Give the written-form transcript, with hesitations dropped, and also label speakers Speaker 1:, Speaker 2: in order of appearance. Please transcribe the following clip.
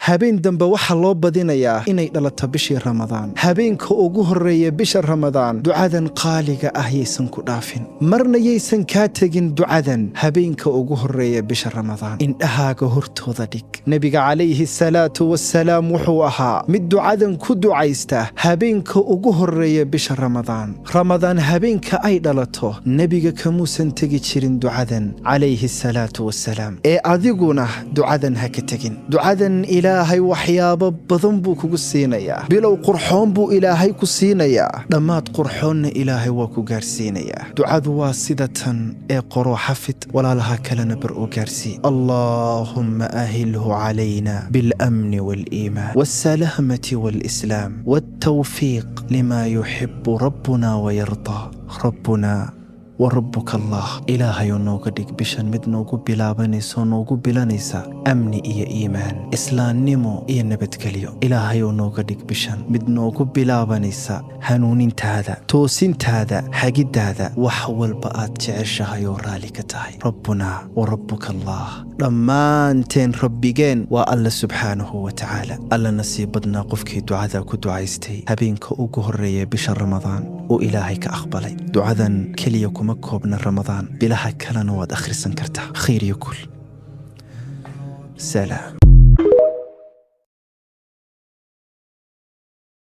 Speaker 1: habeen dambe waxa loo badinayaa inay dhalato bishii Ramadaan. habeenka ugu horeeya bisha Ramadaan ducadan qaaliga ah yeysan ku dhaafin, marna yeysan ka tagin ducadan. habeenka ugu horeeya bisha Ramadaan indhahaaga hortooda dhig. nabiga calayhi salaatu wassalaam wuxuu ahaa mid ducadan ku ducaysta habeenka ugu horeeya bisha Ramadaan. Ramadaan habeenka ay dhalato nabiga kamuusan tegi jirin ducadan calayhi salaatu wassalaam. adiguna ducadan ha ka tagin. ducadan ilaahay waxyaabo badan buu kugu siinayaa. bilow qurxoon buu ilaahay ku siinayaa, dhammaad qurxoonna ilaahay waa ku gaarsiinayaa. ducadu waa sida tan qoro xafid, walaalaha kalena bar u gaarsii. allahumma ahilhu calayna bilamni waaliimaan waasalaamati waalislaam والتوفيق لما يحب ربنا ويرضى. ربنا وربك الله. إلهي نوغا ديك بشان مد نوغو بلابانيسو نوغو بلانيسا أمني إيا إيمان إسلام نمو إيا نبت كليو. إلهي نوغا ديك بشان مد نوغو بلابانيسا هنونين تادا توسين تادا حاجد تادا وحول بقات جعشها يورالي كتاي. ربنا وربك الله لما انتين ربيجين والله سبحانه وتعالى. الله نصيبنا قفكي دعاذا كدعايستي هبينك أقهرية بشر رمضان وإلهي كأقبلي دعاذا كليكم مكوبنا رمضان بلا كلا نواد أخر سنكرتا خير يكل. سلام.